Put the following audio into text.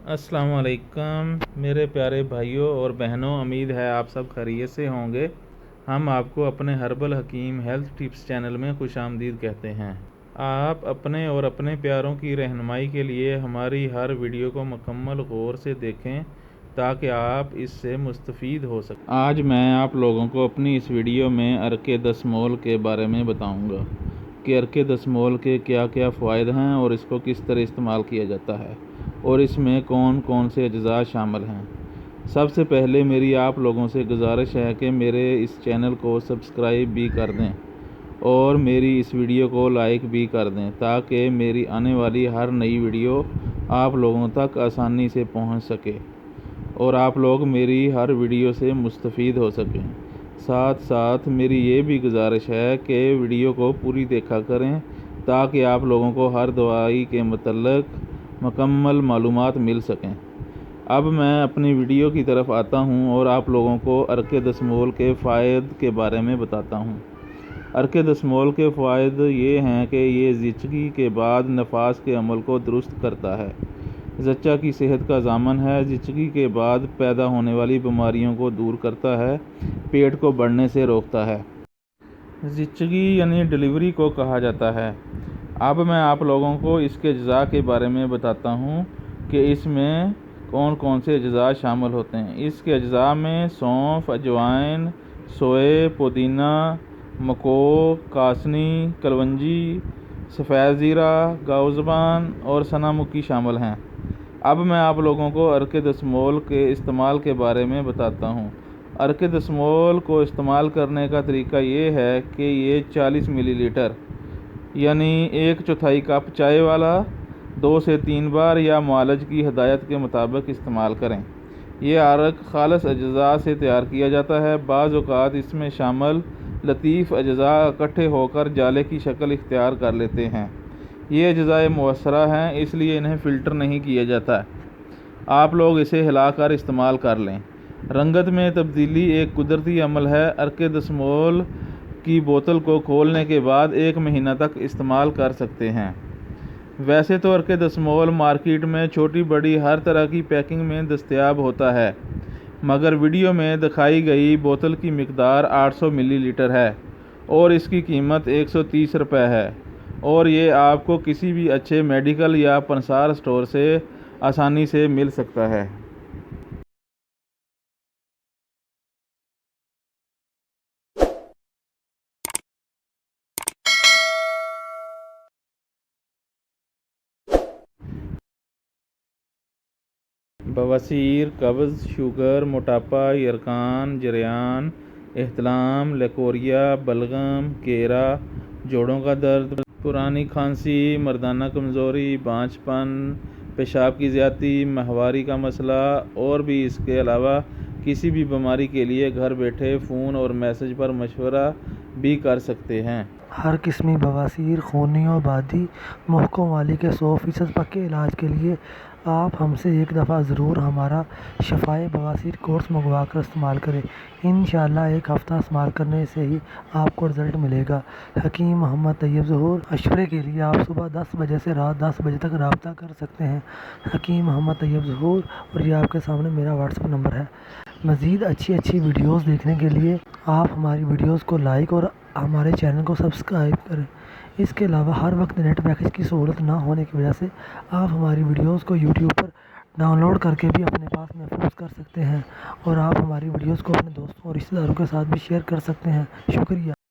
السلام علیکم میرے پیارے بھائیوں اور بہنوں، امید ہے آپ سب خیریت سے ہوں گے۔ ہم آپ کو اپنے ہربل حکیم ہیلتھ ٹپس چینل میں خوش آمدید کہتے ہیں۔ آپ اپنے اور اپنے پیاروں کی رہنمائی کے لیے ہماری ہر ویڈیو کو مکمل غور سے دیکھیں تاکہ آپ اس سے مستفید ہو سکیں۔ آج میں آپ لوگوں کو اپنی اس ویڈیو میں عرق دسمول کے بارے میں بتاؤں گا کہ عرق دسمول کے کیا کیا فوائد ہیں اور اس کو کس طرح استعمال کیا جاتا ہے اور اس میں کون کون سے اجزاء شامل ہیں۔ سب سے پہلے میری آپ لوگوں سے گزارش ہے کہ میرے اس چینل کو سبسکرائب بھی کر دیں اور میری اس ویڈیو کو لائک بھی کر دیں تاکہ میری آنے والی ہر نئی ویڈیو آپ لوگوں تک آسانی سے پہنچ سکے اور آپ لوگ میری ہر ویڈیو سے مستفید ہو سکیں۔ ساتھ ساتھ میری یہ بھی گزارش ہے کہ ویڈیو کو پوری دیکھا کریں تاکہ آپ لوگوں کو ہر دوائی کے متعلق مکمل معلومات مل سکیں۔ اب میں اپنی ویڈیو کی طرف آتا ہوں اور آپ لوگوں کو عرق دسمول کے فوائد کے بارے میں بتاتا ہوں۔ عرق دسمول کے فوائد یہ ہیں کہ یہ زچگی کے بعد نفاس کے عمل کو درست کرتا ہے، زچہ کی صحت کا ضامن ہے، زچگی کے بعد پیدا ہونے والی بیماریوں کو دور کرتا ہے، پیٹ کو بڑھنے سے روکتا ہے۔ زچگی یعنی ڈلیوری کو کہا جاتا ہے۔ اب میں آپ لوگوں کو اس کے اجزاء کے بارے میں بتاتا ہوں کہ اس میں کون کون سے اجزاء شامل ہوتے ہیں۔ اس کے اجزاء میں سونف، اجوائن، سوئے، پودینہ، مکوک، کاسنی، کلونجی، سفید زیرہ، گاؤ زبان اور سنا مکی شامل ہیں۔ اب میں آپ لوگوں کو عرق دسمول کے استعمال کے بارے میں بتاتا ہوں۔ عرق دسمول کو استعمال کرنے کا طریقہ یہ ہے کہ یہ 40 ملی لیٹر یعنی 1/4 کپ چائے والا 2 سے 3 بار یا معالج کی ہدایت کے مطابق استعمال کریں۔ یہ عرق خالص اجزاء سے تیار کیا جاتا ہے۔ بعض اوقات اس میں شامل لطیف اجزاء اکٹھے ہو کر جالے کی شکل اختیار کر لیتے ہیں۔ یہ اجزاء مؤثرہ ہیں اس لیے انہیں فلٹر نہیں کیا جاتا۔ آپ لوگ اسے ہلا کر استعمال کر لیں۔ رنگت میں تبدیلی ایک قدرتی عمل ہے۔ عرق دسمول کی بوتل کو کھولنے کے بعد 1 مہینہ تک استعمال کر سکتے ہیں۔ ویسے تو عرق دسمول مارکیٹ میں چھوٹی بڑی ہر طرح کی پیکنگ میں دستیاب ہوتا ہے، مگر ویڈیو میں دکھائی گئی بوتل کی مقدار 800 ملی لیٹر ہے اور اس کی قیمت 130 روپے ہے اور یہ آپ کو کسی بھی اچھے میڈیکل یا پنسار اسٹور سے آسانی سے مل سکتا ہے۔ بواسیر، قبض، شوگر، موٹاپا، یرقان، جریان، احتلام، لیکوریا، بلغم، کیرا، جوڑوں کا درد، پرانی کھانسی، مردانہ کمزوری، بانجھ پن، پیشاب کی زیادتی، ماہواری کا مسئلہ اور بھی اس کے علاوہ کسی بھی بیماری کے لیے گھر بیٹھے فون اور میسج پر مشورہ بھی کر سکتے ہیں۔ ہر قسمی بواسیر، خونی و بادی محکم والی کے 100% پکے علاج کے لیے آپ ہم سے ایک دفعہ ضرور ہمارا شفائے بواسیر کورس منگوا کر استعمال کریں۔ انشاءاللہ ایک ہفتہ استعمال کرنے سے ہی آپ کو رزلٹ ملے گا۔ حکیم محمد طیب ظہور۔ مشورے کے لیے آپ صبح 10 بجے سے رات 10 بجے تک رابطہ کر سکتے ہیں۔ حکیم محمد طیب ظہور، اور یہ آپ کے سامنے میرا واٹس ایپ نمبر ہے۔ مزید اچھی ویڈیوز دیکھنے کے لیے آپ ہماری ویڈیوز کو لائک اور ہمارے چینل کو سبسکرائب کریں۔ اس کے علاوہ ہر وقت نیٹ پیکج کی سہولت نہ ہونے کی وجہ سے آپ ہماری ویڈیوز کو یوٹیوب پر ڈاؤن لوڈ کر کے بھی اپنے پاس محفوظ کر سکتے ہیں اور آپ ہماری ویڈیوز کو اپنے دوستوں اور رشتہ داروں کے ساتھ بھی شیئر کر سکتے ہیں۔ شکریہ۔